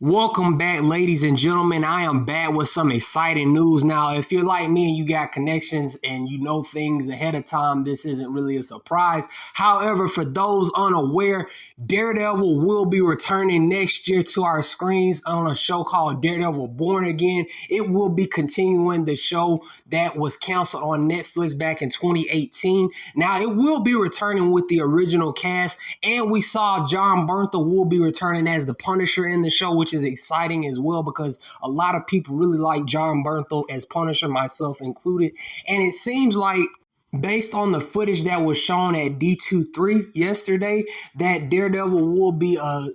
Welcome back, ladies and gentlemen. I am back with some exciting news. Now, if you're like me and you got connections and you know things ahead of time, this isn't really a surprise. However, for those unaware, Daredevil will be returning next year to our screens on a show called Daredevil Born Again. It will be continuing the show that was canceled on Netflix back in 2018. Now, it will be returning with the original cast, and we saw Jon Bernthal will be returning as the Punisher in the show, which is exciting as well because a lot of people really like Jon Bernthal as Punisher, myself included. And it seems like, based on the footage that was shown at D23 yesterday, that Daredevil will be a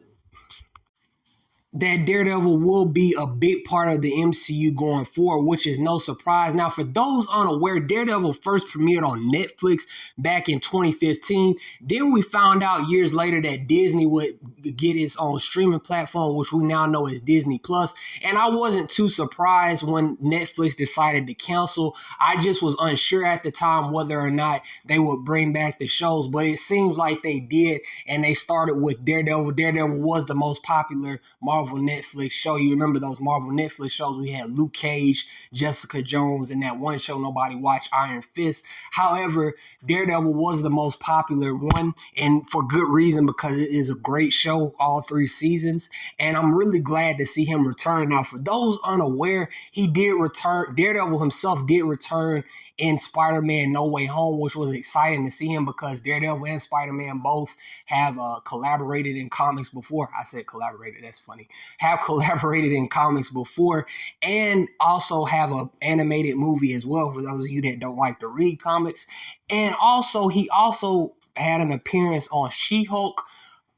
big part of the MCU going forward, which is no surprise. Now, for those unaware, Daredevil first premiered on Netflix back in 2015. Then we found out years later that Disney would get its own streaming platform, which we now know is Disney Plus. And I wasn't too surprised when Netflix decided to cancel. I just was unsure at the time whether or not they would bring back the shows, but it seems like they did, and they started with Daredevil. Daredevil was the most popular Marvel Netflix show. You remember those Marvel Netflix shows? We had Luke Cage, Jessica Jones, and that one show nobody watched, Iron Fist. However, Daredevil was the most popular one, and for good reason, because it is a great show, all 3 seasons, and I'm really glad to see him return. Now, for those unaware, he did return. Daredevil himself did return in Spider-Man No Way Home, which was exciting to see him because Daredevil and Spider-Man both have collaborated in comics before. I said collaborated, that's funny. Have collaborated in comics before, and also have an animated movie as well for those of you that don't like to read comics. And also, he also had an appearance on She-Hulk.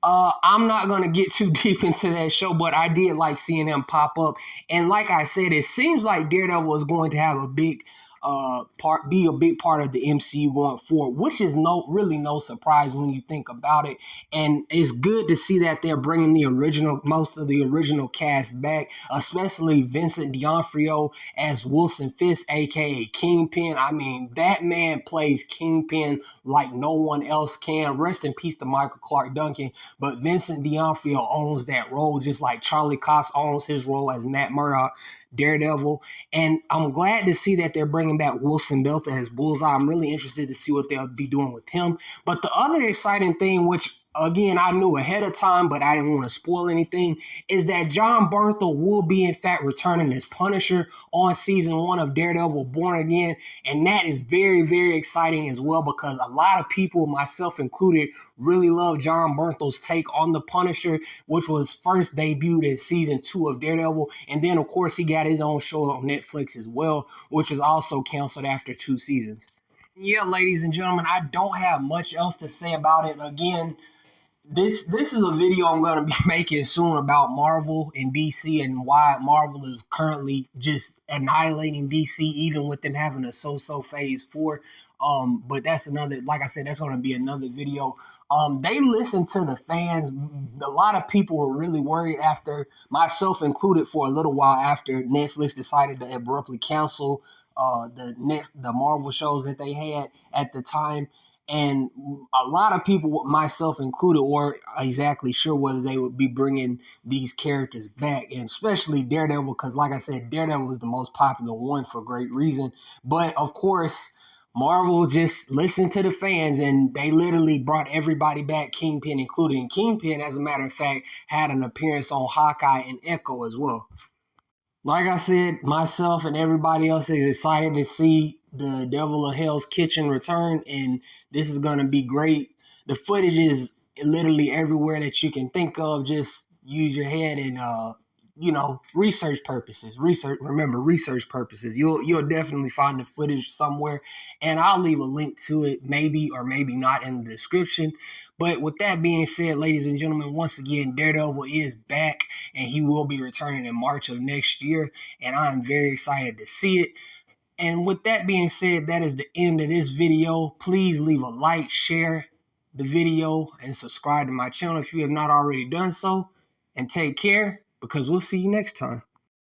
I'm not going to get too deep into that show, but I did like seeing him pop up. And like I said, it seems like Daredevil is going to have a big be a big part of the MCU going forward, which is really no surprise when you think about it. And it's good to see that they're bringing most of the original cast back, especially Vincent D'Onofrio as Wilson Fisk, aka Kingpin. I mean, that man plays Kingpin like no one else can. Rest in peace to Michael Clark Duncan, but Vincent D'Onofrio owns that role just like Charlie Cox owns his role as Matt Murdock, Daredevil. And I'm glad to see that they're bringing back Wilson Belter as Bullseye. I'm really interested to see what they'll be doing with him. But the other exciting thing, which again, I knew ahead of time, but I didn't want to spoil anything, is that Jon Bernthal will be, in fact, returning as Punisher on season 1 of Daredevil Born Again. And that is very, very exciting as well because a lot of people, myself included, really love Jon Bernthal's take on the Punisher, which was first debuted in season 2 of Daredevil. And then, of course, he got his own show on Netflix as well, which is also canceled after 2 seasons. Yeah, ladies and gentlemen, I don't have much else to say about it. Again, this is a video I'm going to be making soon about Marvel and DC and why Marvel is currently just annihilating DC, even with them having a so-so phase 4. But that's another, like I said, that's going to be another video. They listen to the fans. A lot of people were really worried, after, myself included, for a little while after Netflix decided to abruptly cancel the Marvel shows that they had at the time. And a lot of people, myself included, weren't exactly sure whether they would be bringing these characters back, and especially Daredevil, because like I said, Daredevil was the most popular one for great reason. But of course, Marvel just listened to the fans, and they literally brought everybody back, Kingpin included. And Kingpin, as a matter of fact, had an appearance on Hawkeye and Echo as well. Like I said, myself and everybody else is excited to see the Devil of Hell's Kitchen return, and this is going to be great. The footage is literally everywhere that you can think of. Just use your head and, research purposes. Remember, research purposes. You'll definitely find the footage somewhere, and I'll leave a link to it, maybe or maybe not, in the description. But with that being said, ladies and gentlemen, once again, Daredevil is back, and he will be returning in March of next year, and I'm very excited to see it. And with that being said, that is the end of this video. Please leave a like, share the video, and subscribe to my channel if you have not already done so. And take care, because we'll see you next time.